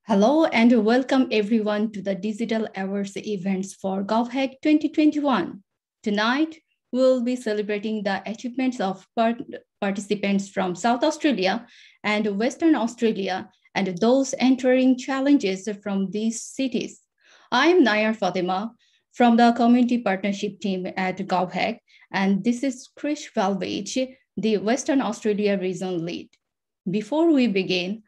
Hello and welcome everyone to the Digital Awards events for GovHack 2021. Tonight, we'll be celebrating the achievements of participants from South Australia and Western Australia and those entering challenges from these cities. I'm Nayar Fatima from the Community Partnership Team at GovHack, and this is Krish Valvage, the Western Australia Region Lead. Before we begin,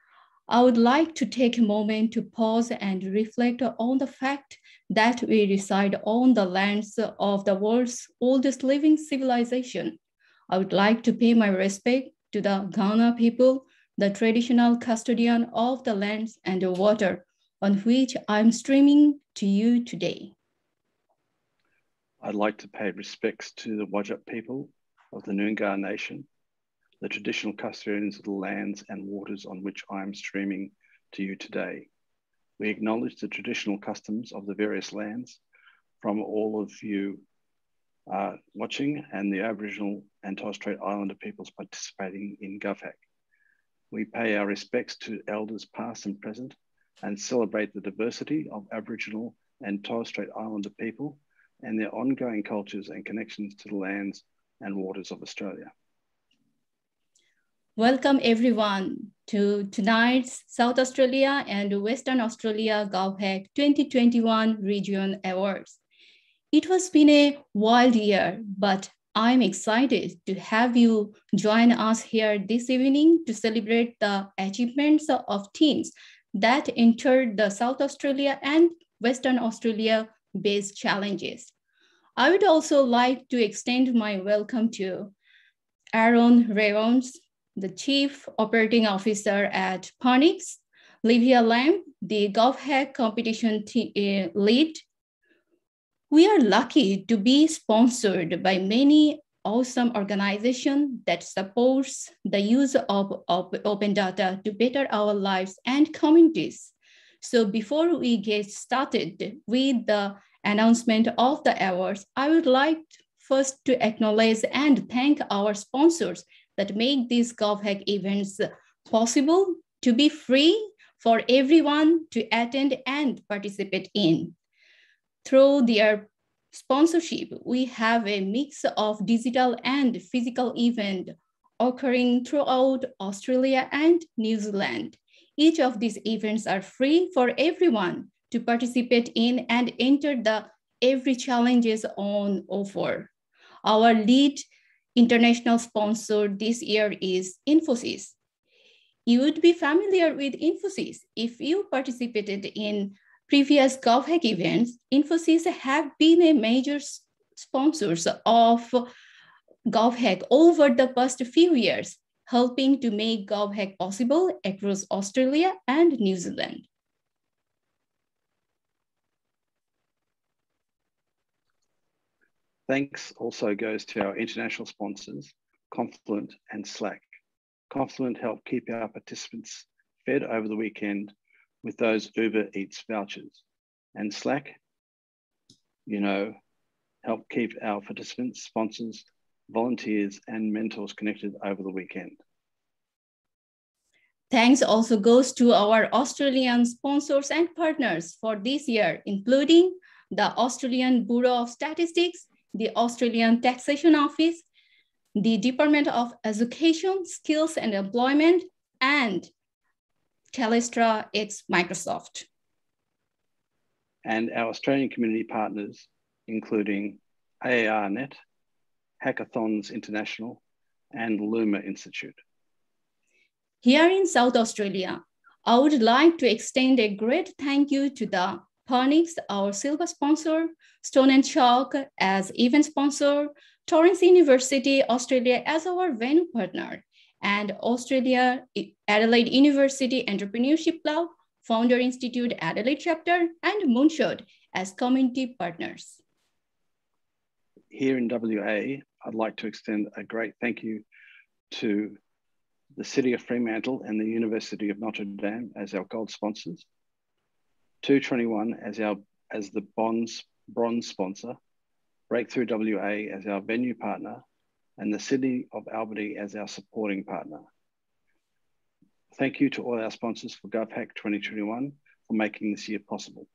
I would like to take a moment to pause and reflect on the fact that we reside on the lands of the world's oldest living civilization. I would like to pay my respect to the Kaurna people, the traditional custodian of the lands and the water on which I'm streaming to you today. I'd like to pay respects to the Whadjuk people of the Noongar Nation, the traditional custodians of the lands and waters on which I am streaming to you today. We acknowledge the traditional customs of the various lands from all of you watching and the Aboriginal and Torres Strait Islander peoples participating in GovHack. We pay our respects to elders past and present and celebrate the diversity of Aboriginal and Torres Strait Islander people and their ongoing cultures and connections to the lands and waters of Australia. Welcome everyone to tonight's South Australia and Western Australia GovHack 2021 Region Awards. It has been a wild year, but I'm excited to have you join us here this evening to celebrate the achievements of teams that entered the South Australia and Western Australia based challenges. I would also like to extend my welcome to Aaron Rayons, the Chief Operating Officer at Phoenix, Livia Lam, the GovHack competition lead. We are lucky to be sponsored by many awesome organizations that supports the use of open data to better our lives and communities. So before we get started with the announcement of the awards, I would like first to acknowledge and thank our sponsors that make these GovHack events possible to be free for everyone to attend and participate in. Through their sponsorship, we have a mix of digital and physical events occurring throughout Australia and New Zealand. Each of these events are free for everyone to participate in and enter the every challenges on offer. Our lead international sponsor this year is Infosys. You would be familiar with Infosys if you participated in previous GovHack events. Infosys have been a major sponsors of GovHack over the past few years, helping to make GovHack possible across Australia and New Zealand. Thanks also goes to our international sponsors, Confluent and Slack. Confluent helped keep our participants fed over the weekend with those Uber Eats vouchers. And Slack, helped keep our participants, sponsors, volunteers, and mentors connected over the weekend. Thanks also goes to our Australian sponsors and partners for this year, including the Australian Bureau of Statistics, the Australian Taxation Office, the Department of Education, Skills and Employment, and Telstra x Microsoft. And our Australian community partners, including AARNet, Hackathons International, and Luma Institute. Here in South Australia, I would like to extend a great thank you to the Phoenix, our silver sponsor, Stone and Chalk as event sponsor, Torrens University, Australia as our venue partner, and Australia Adelaide University Entrepreneurship Club, Founder Institute Adelaide Chapter, and Moonshot as community partners. Here in WA, I'd like to extend a great thank you to the City of Fremantle and the University of Notre Dame as our gold sponsors, 221 as the bronze sponsor, Breakthrough WA as our venue partner, and the City of Albany as our supporting partner. Thank you to all our sponsors for GovHack 2021 for making this year possible.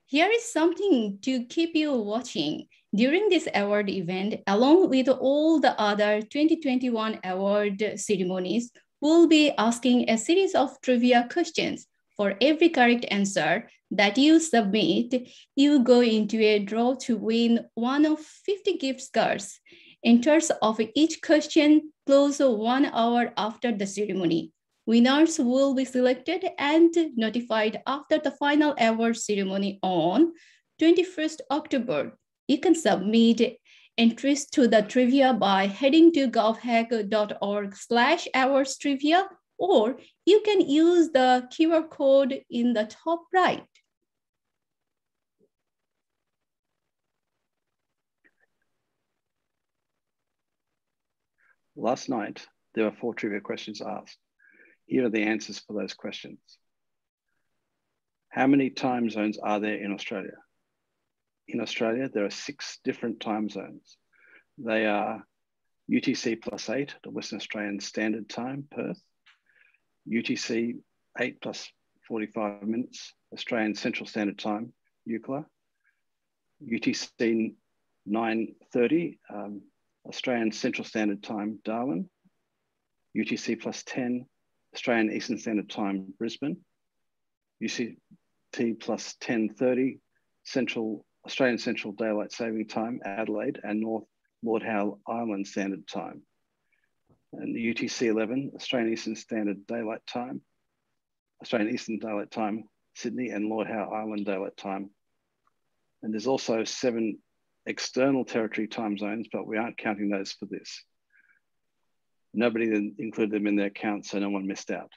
Here is something to keep you watching. During this award event, along with all the other 2021 award ceremonies, we'll be asking a series of trivia questions. For every correct answer that you submit, you go into a draw to win one of 50 gift cards. Answers of each question close 1 hour after the ceremony. Winners will be selected and notified after the final award ceremony on 21st October. You can submit entries to the trivia by heading to govhack.org/awardstrivia, or you can use the QR code in the top right. Last night, there were 4 trivia questions asked. Here are the answers for those questions. How many time zones are there in Australia? In Australia, there are 6 different time zones. They are UTC +8, the Western Australian Standard Time, Perth, UTC 8 + 45 minutes, Australian Central Standard Time, Eucla, UTC 9:30, Australian Central Standard Time, Darwin, UTC +10, Australian Eastern Standard Time, Brisbane, UTC +10:30, Australian Central Daylight Saving Time, Adelaide, and North Lord Howe Island Standard Time. And the UTC 11, Australian Eastern Daylight Time, Sydney, and Lord Howe Island Daylight Time. And there's also 7 external territory time zones, but we aren't counting those for this. Nobody then included them in their count, so no one missed out.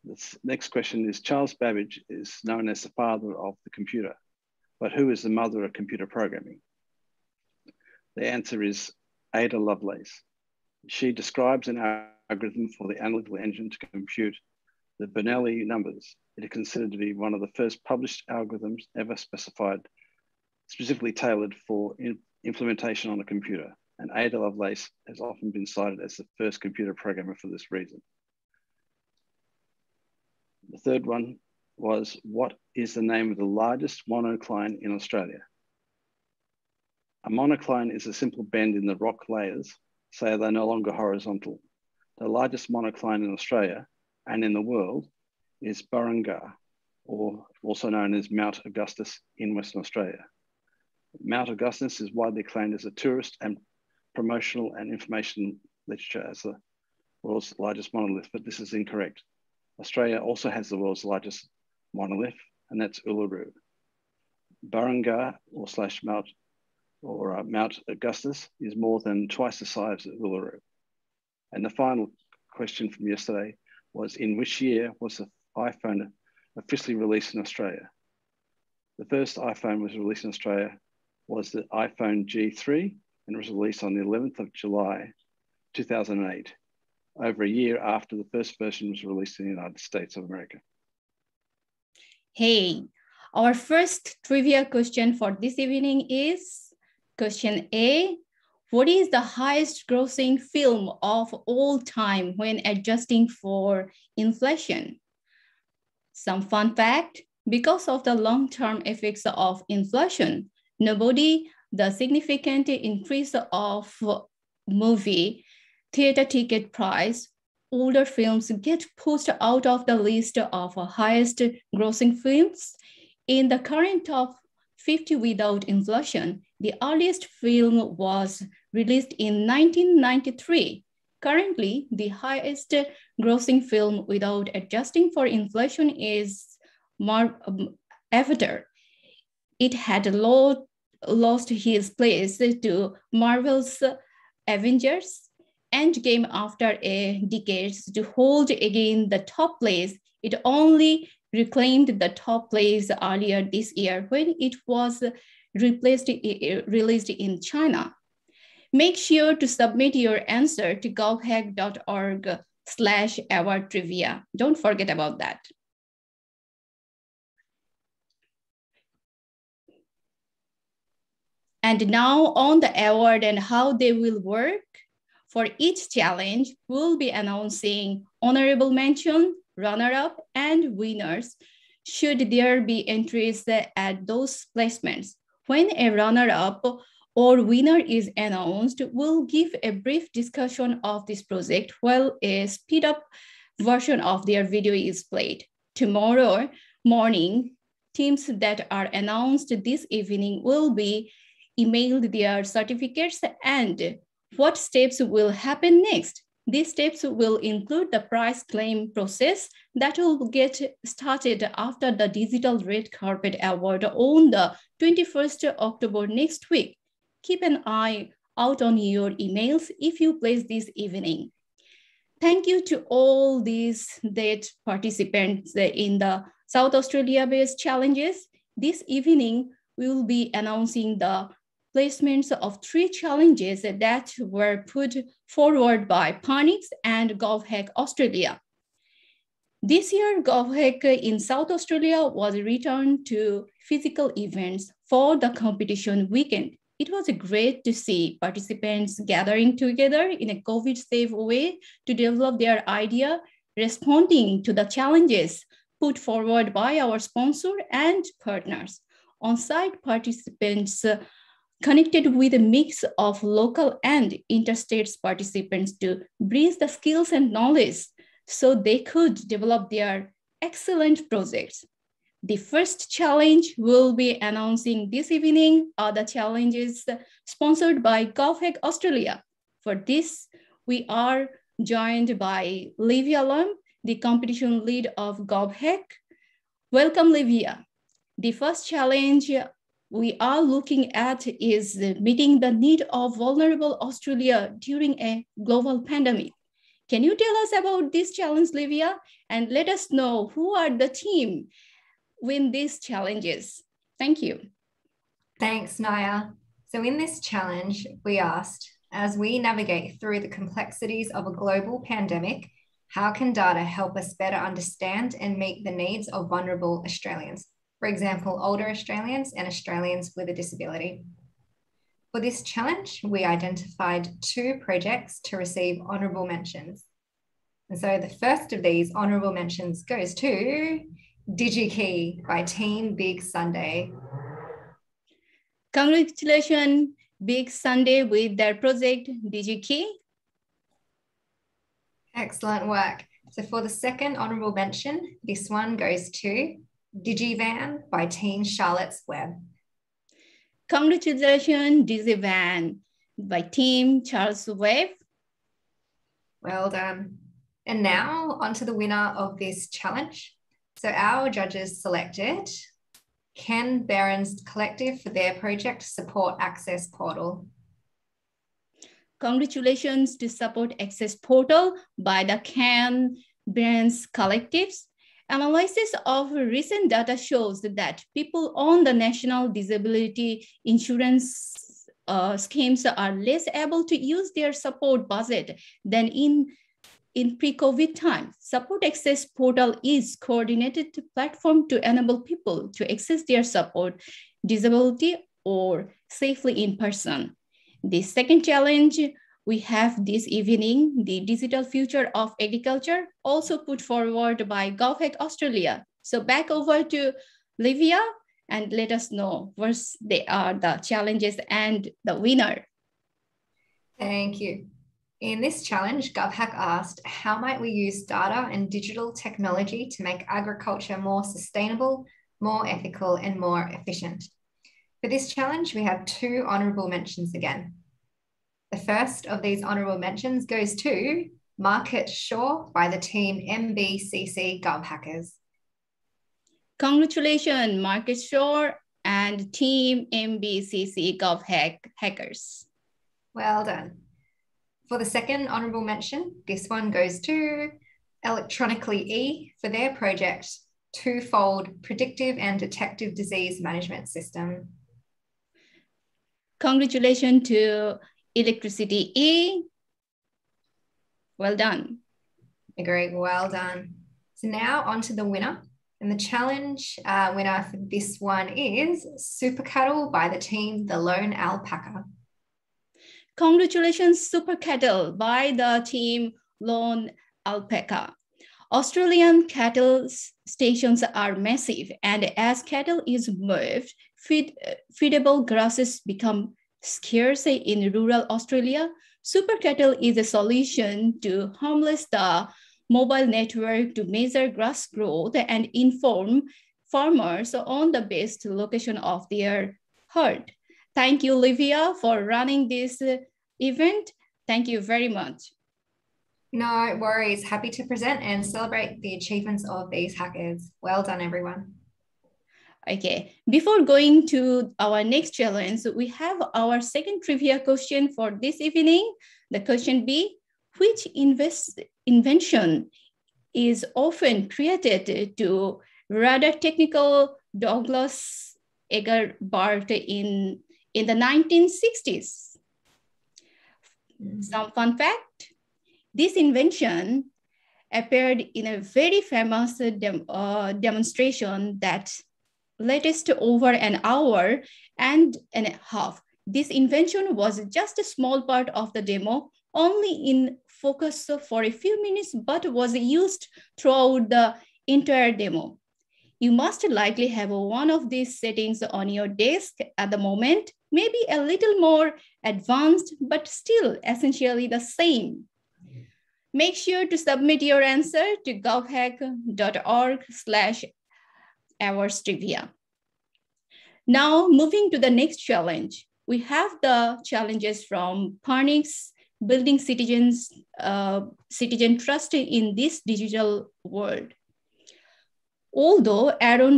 This next question is, Charles Babbage is known as the father of the computer, but who is the mother of computer programming? The answer is Ada Lovelace. She describes an algorithm for the analytical engine to compute the Bernoulli numbers. It is considered to be one of the first published algorithms ever specifically tailored for implementation on a computer. And Ada Lovelace has often been cited as the first computer programmer for this reason. The third one was, what is the name of the largest monocline in Australia? A monocline is a simple bend in the rock layers, so they're no longer horizontal. The largest monocline in Australia and in the world is Barunga, or also known as Mount Augustus in Western Australia. Mount Augustus is widely acclaimed as a tourist and promotional and information literature as the world's largest monolith, but this is incorrect. Australia also has the world's largest monolith, and that's Uluru. Barunga Mount Augustus is more than twice the size of Uluru. And the final question from yesterday was, in which year was the iPhone officially released in Australia? The first iPhone was released in Australia was the iPhone G3, and it was released on the 11th of July, 2008, over a year after the first version was released in the United States of America. Hey, our first trivia question for this evening is question A. What is the highest grossing film of all time when adjusting for inflation? Some fun fact, because of the long-term effects of inflation, the significant increase of movie theater ticket price, older films get pushed out of the list of highest grossing films. In the current top 50 without inflation, the earliest film was released in 1993. Currently, the highest grossing film without adjusting for inflation is Avatar. It had lost his place to Marvel's Avengers Endgame after a decade to hold again the top place. It only reclaimed the top place earlier this year when it was released in China. Make sure to submit your answer to govhack.org/awardtrivia. Don't forget about that. And now on the award and how they will work. For each challenge, we'll be announcing honorable mention, runner-up, and winners, should there be entries at those placements. When a runner-up or winner is announced, we'll give a brief discussion of this project while a speed-up version of their video is played. Tomorrow morning, teams that are announced this evening will be emailed their certificates and what steps will happen next. These steps will include the prize claim process that will get started after the Digital Red Carpet Award on the 21st October next week. Keep an eye out on your emails if you place this evening. Thank you to all these participants in the South Australia-based challenges. This evening, we will be announcing the placements of 3 challenges that were put forward by Parnix and GovHack Australia. This year, GovHack in South Australia was returned to physical events for the competition weekend. It was great to see participants gathering together in a COVID-safe way to develop their idea, responding to the challenges put forward by our sponsor and partners. On-site participants connected with a mix of local and interstate participants to bridge the skills and knowledge so they could develop their excellent projects. The first challenge we'll be announcing this evening are the challenges sponsored by GovHack Australia. For this, we are joined by Livia Lam, the competition lead of GovHack. Welcome, Livia. The first challenge we are looking at is meeting the need of vulnerable Australia during a global pandemic. Can you tell us about this challenge, Livia? And let us know who are the team win these challenges. Thank you. Thanks, Naya. So in this challenge, we asked, as we navigate through the complexities of a global pandemic, how can data help us better understand and meet the needs of vulnerable Australians? For example, older Australians and Australians with a disability. For this challenge, we identified 2 projects to receive honourable mentions. And so the first of these honourable mentions goes to DigiKey by Team Big Sunday. Congratulations, Big Sunday, with their project DigiKey. Excellent work. So for the second honourable mention, this one goes to DigiVan by Team Charlotte's Web. Congratulations, DigiVan by Team Charles Webb. Well done. And now on to the winner of this challenge. So our judges selected Ken Barron's Collective for their project Support Access Portal. Congratulations to Support Access Portal by the Ken Barron's Collectives. Analysis of recent data shows that people on the National Disability Insurance schemes are less able to use their support budget than in pre-COVID times. Support Access Portal is a coordinated platform to enable people to access their support, disability, or safely in person. The second challenge we have this evening, the Digital Future of Agriculture, also put forward by GovHack Australia. So back over to Livia and let us know what they are the challenges and the winner. Thank you. In this challenge, GovHack asked, how might we use data and digital technology to make agriculture more sustainable, more ethical, and more efficient? For this challenge, we have 2 honourable mentions again. The first of these honourable mentions goes to Market Shaw by the team MBCC GovHackers. Congratulations, Market Shaw and team MBCC GovHackers. Well done. For the second honourable mention, this one goes to Electronically E for their project Twofold Predictive and Detective Disease Management System. Congratulations to Electricity E. Well done. Agree, well done. So now on to the winner. And the challenge winner for this one is Super Cattle by the team The Lone Alpaca. Congratulations, Super Cattle by the team Lone Alpaca. Australian cattle stations are massive, and as cattle is moved, feedable grasses become scarce in rural Australia. Super cattle is a solution to harness the mobile network to measure grass growth and inform farmers on the best location of their herd. Thank you, Livia, for running this event. Thank you very much. No worries. Happy to present and celebrate the achievements of these hackers. Well done, everyone. Okay, before going to our next challenge, we have our second trivia question for this evening. The question B, which invention is often credited to rather technical Douglas Egerbart in the 1960s? Some fun fact, this invention appeared in a very famous demonstration that lasted over an hour and a half. This invention was just a small part of the demo, only in focus for a few minutes, but was used throughout the entire demo. You must likely have one of these settings on your desk at the moment, maybe a little more advanced, but still essentially the same. Make sure to submit your answer to govhack.org/hourstrivia. Now, moving to the next challenge, we have the challenges from Parnix, building citizen trust in this digital world. Although Aaron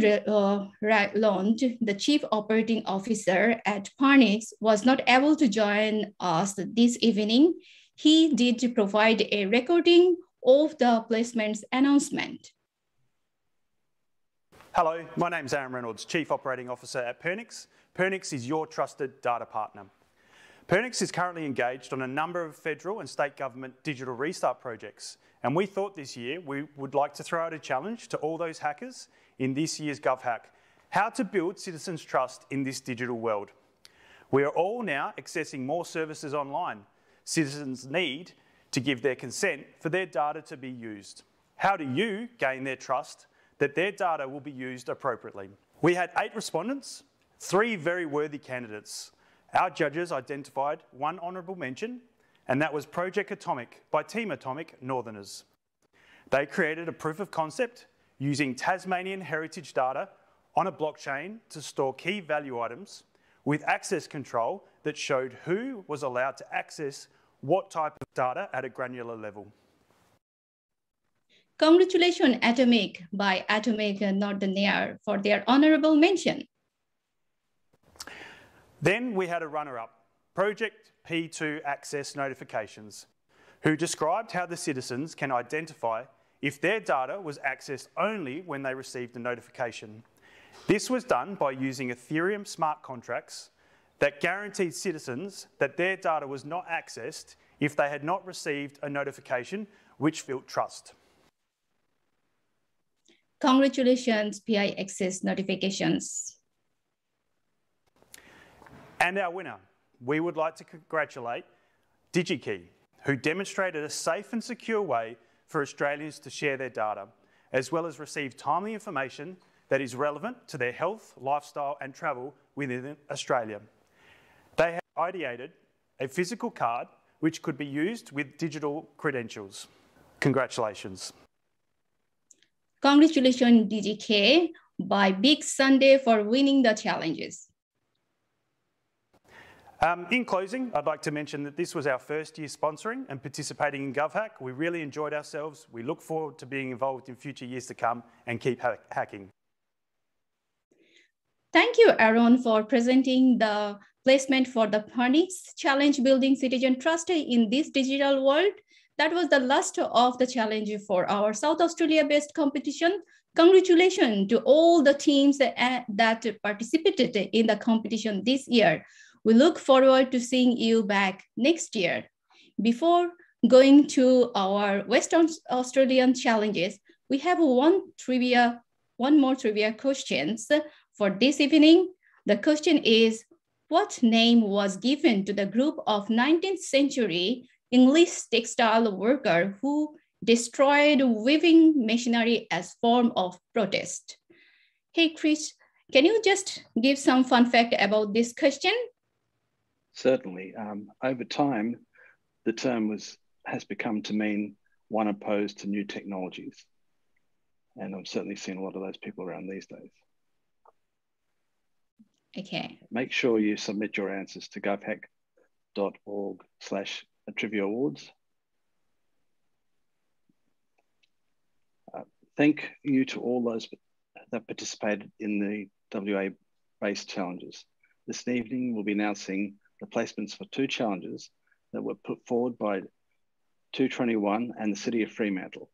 Rowland, the Chief Operating Officer at Parnix, was not able to join us this evening, he did provide a recording of the placement's announcement. Hello, my name's Aaron Reynolds, Chief Operating Officer at Parnix. Parnix is your trusted data partner. Parnix is currently engaged on a number of federal and state government digital restart projects, and we thought this year we would like to throw out a challenge to all those hackers in this year's GovHack, how to build citizens' trust in this digital world. We are all now accessing more services online. Citizens need to give their consent for their data to be used. How do you gain their trust that their data will be used appropriately? We had 8 respondents, 3 very worthy candidates. Our judges identified one honourable mention, and that was Project Atomic by Team Atomic Northerners. They created a proof of concept using Tasmanian heritage data on a blockchain to store key value items with access control that showed who was allowed to access what type of data at a granular level. Congratulations, Atomic by Atomic Northerners for their honourable mention. Then we had a runner-up, Project P2 Access Notifications, who described how the citizens can identify if their data was accessed only when they received a notification. This was done by using Ethereum smart contracts that guaranteed citizens that their data was not accessed if they had not received a notification, which built trust. Congratulations, PI Access Notifications. And our winner, we would like to congratulate DigiKey, who demonstrated a safe and secure way for Australians to share their data, as well as receive timely information that is relevant to their health, lifestyle and travel within Australia. They have ideated a physical card which could be used with digital credentials. Congratulations. Congratulations, DGK, by Big Sunday for winning the challenges. In closing, I'd like to mention that this was our first year sponsoring and participating in GovHack. We really enjoyed ourselves. We look forward to being involved in future years to come and keep hacking. Thank you, Aaron, for presenting the placement for the Parnix Challenge Building Citizen Trust in this digital world. That was the last of the challenge for our South Australia-based competition. Congratulations to all the teams that participated in the competition this year. We look forward to seeing you back next year. Before going to our Western Australian challenges, we have one more trivia questions for this evening. The question is, what name was given to the group of 19th century English textile workers who destroyed weaving machinery as form of protest. Hey, Chris, can you just give some fun fact about this question? Certainly. Over time, the term has become to mean one opposed to new technologies. And I've certainly seen a lot of those people around these days. Okay. Make sure you submit your answers to govhack.org/trivia awards. Thank you to all those that participated in the WA-based challenges. This evening, we'll be announcing the placements for 2 challenges that were put forward by 221 and the City of Fremantle.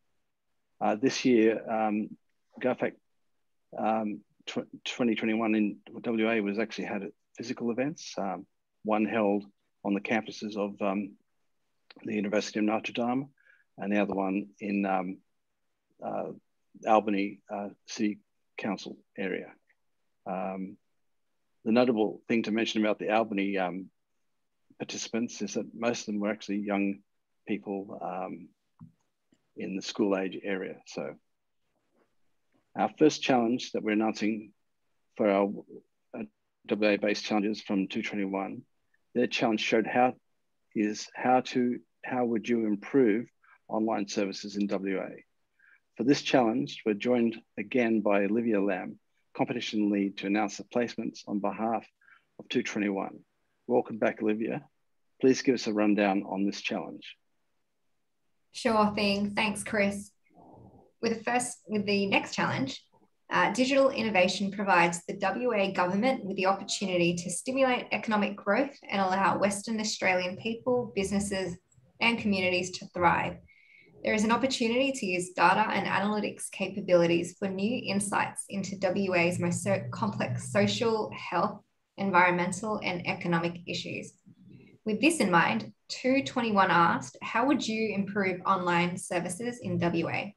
This year, GovHack 2021 in WA was actually had physical events, one held on the campuses of the University of Notre Dame and the other one in Albany City Council area. The notable thing to mention about the Albany participants is that most of them were actually young people in the school age area. So our first challenge that we're announcing for our WA-based challenges from 221, their challenge showed how would you improve online services in WA. For this challenge, we're joined again by Olivia Lamb, competition lead, to announce the placements on behalf of 221. Welcome back, Olivia. Please give us a rundown on this challenge. Sure thing. Thanks, Chris. With the next challenge, digital innovation provides the WA government with the opportunity to stimulate economic growth and allow Western Australian people, businesses, and communities to thrive. There is an opportunity to use data and analytics capabilities for new insights into WA's most complex social, health, environmental, and economic issues. With this in mind, 221 asked, how would you improve online services in WA?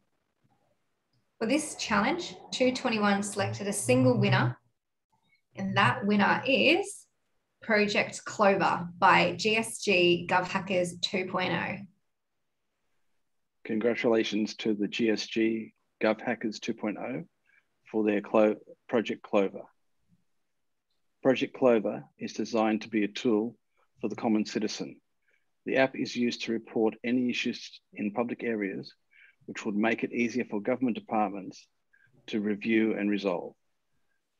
For this challenge, 221 selected a single winner, and that winner is Project Clover by GSG GovHackers 2.0. Congratulations to the GSG GovHackers 2.0 for their Project Clover. Project Clover is designed to be a tool for the common citizen. The app is used to report any issues in public areas, which would make it easier for government departments to review and resolve.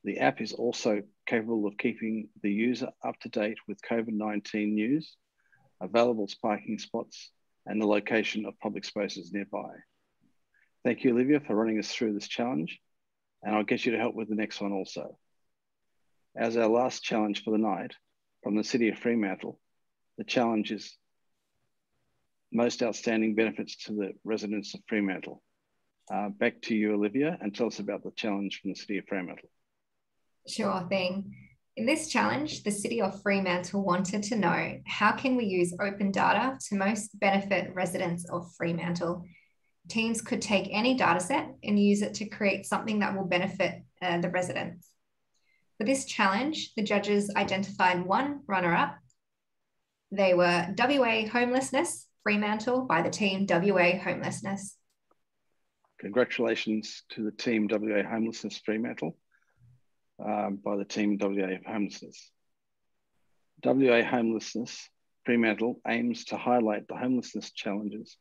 The app is also capable of keeping the user up to date with COVID-19 news, available parking spots, and the location of public spaces nearby. Thank you, Olivia, for running us through this challenge, and I'll get you to help with the next one also. As our last challenge for the night, from the City of Fremantle, the challenge is most outstanding benefits to the residents of Fremantle. Back to you, Olivia, and tell us about the challenge from the City of Fremantle. Sure thing. In this challenge, the City of Fremantle wanted to know, how can we use open data to most benefit residents of Fremantle? Teams could take any data set and use it to create something that will benefit the residents. For this challenge, the judges identified one runner-up. They were WA Homelessness Fremantle by the team WA Homelessness. Congratulations to the team WA Homelessness Fremantle by the team WA Homelessness. WA Homelessness Fremantle aims to highlight the homelessness challenges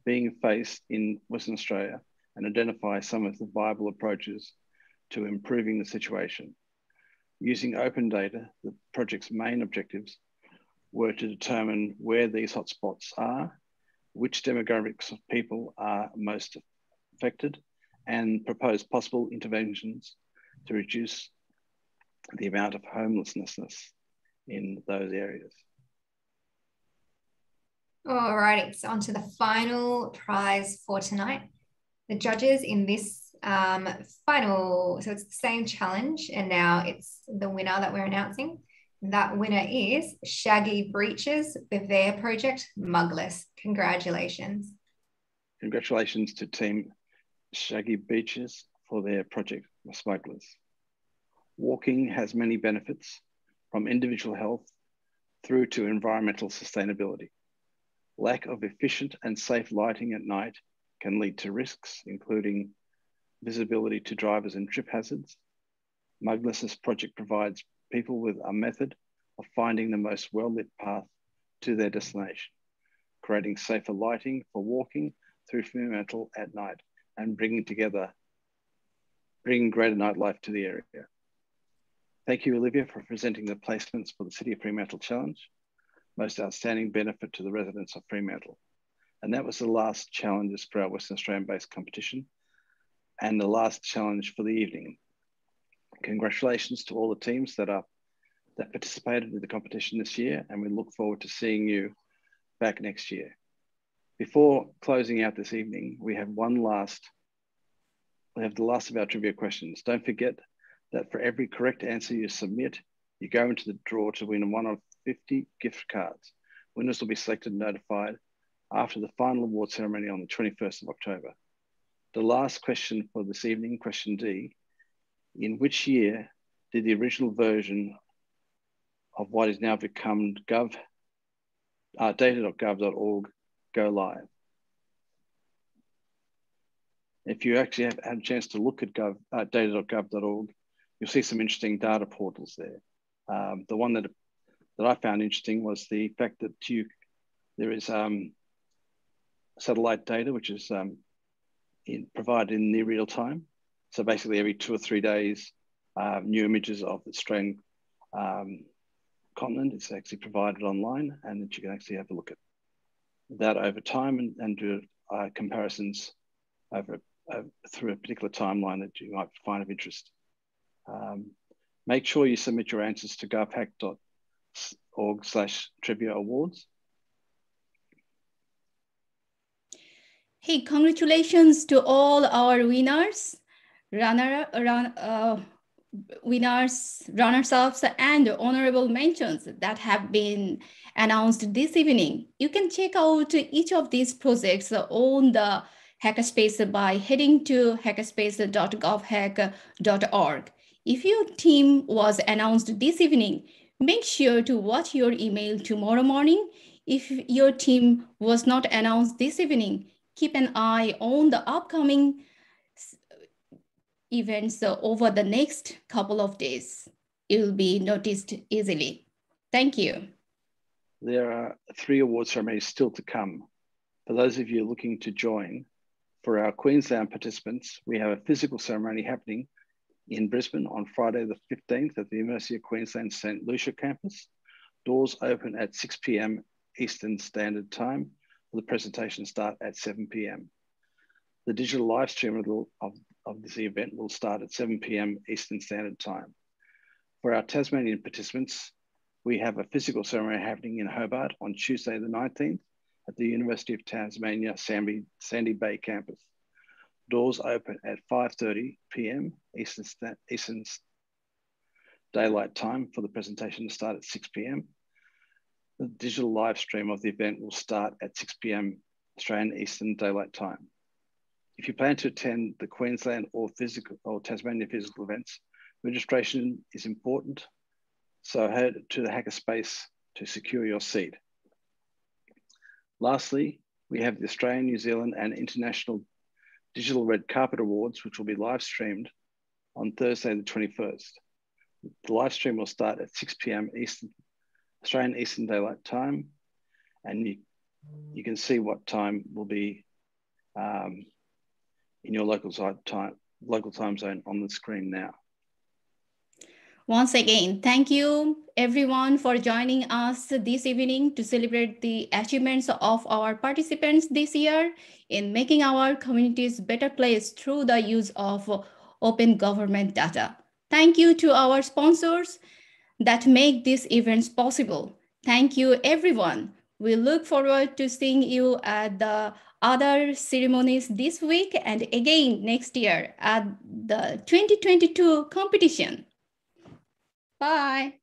being faced in Western Australia and identify some of the viable approaches to improving the situation. Using open data, the project's main objectives were to determine where these hotspots are, which demographics of people are most affected, and propose possible interventions to reduce the amount of homelessness in those areas. All righty, so on to the final prize for tonight. The judges in this final, so it's the same challenge, and now it's the winner that we're announcing. That winner is Shaggy Breeches with their project Mugless. Congratulations. Congratulations to Team Shaggy Breeches for their project Smugglers. Walking has many benefits, from individual health through to environmental sustainability. Lack of efficient and safe lighting at night can lead to risks, including visibility to drivers and trip hazards. Muglessness Project provides people with a method of finding the most well-lit path to their destination, creating safer lighting for walking through Fremantle at night and bringing greater nightlife to the area. Thank you, Olivia, for presenting the placements for the City of Fremantle Challenge. Most outstanding benefit to the residents of Fremantle. And that was the last challenges for our Western Australian-based competition and the last challenge for the evening. Congratulations to all the teams that participated in the competition this year, and we look forward to seeing you back next year. Before closing out this evening, we have the last of our trivia questions. Don't forget that for every correct answer you submit, you go into the draw to win one of 50 gift cards. Winners will be selected and notified after the final award ceremony on the 21st of October. The last question for this evening, question D, in which year did the original of what is now become data.gov.org go live? If you actually have had a chance to look at data.gov.org, you'll see some interesting data portals there. The one that I found interesting was the fact that there is satellite data, which is provided in near real time. So basically every 2 or 3 days, new images of the Australian continent is actually provided online, and that you can actually have a look at that over time and do comparisons through a particular timeline that you might find of interest. Make sure you submit your answers to govhack.org/trivia awards. Hey, congratulations to all our winners, runners-ups, and honorable mentions that have been announced this evening. You can check out each of these projects on the Hackerspace by heading to hackerspace.govhack.org. If your team was announced this evening, make sure to watch your email tomorrow morning. If your team was not announced this evening, keep an eye on the upcoming events over the next couple of days. It will be noticed easily. Thank you. There are 3 award ceremonies still to come. For those of you looking to join, for our Queensland participants, we have a physical ceremony happening in Brisbane on Friday the 15th at the University of Queensland St. Lucia campus. Doors open at 6 p.m. Eastern Standard Time. The presentation start at 7 p.m. The digital live stream of this event will start at 7 p.m. Eastern Standard Time. For our Tasmanian participants, we have a physical ceremony happening in Hobart on Tuesday the 19th at the University of Tasmania Sandy Bay campus. Doors open at 5:30 p.m. Eastern Daylight Time for the presentation to start at 6 p.m. The digital live stream of the event will start at 6 p.m. Australian Eastern Daylight Time. If you plan to attend the Queensland or Tasmania physical events, registration is important. So head to the Hackerspace to secure your seat. Lastly, we have the Australian, New Zealand and International Digital Red Carpet Awards, which will be live streamed on Thursday the 21st. The live stream will start at 6 p.m. Australian Eastern Daylight Time, and you can see what time will be in your local time zone on the screen now. Once again, thank you everyone for joining us this evening to celebrate the achievements of our participants this year in making our communities a better place through the use of open government data. Thank you to our sponsors that make these events possible. Thank you, everyone. We look forward to seeing you at the other ceremonies this week and again next year at the 2022 competition. Bye.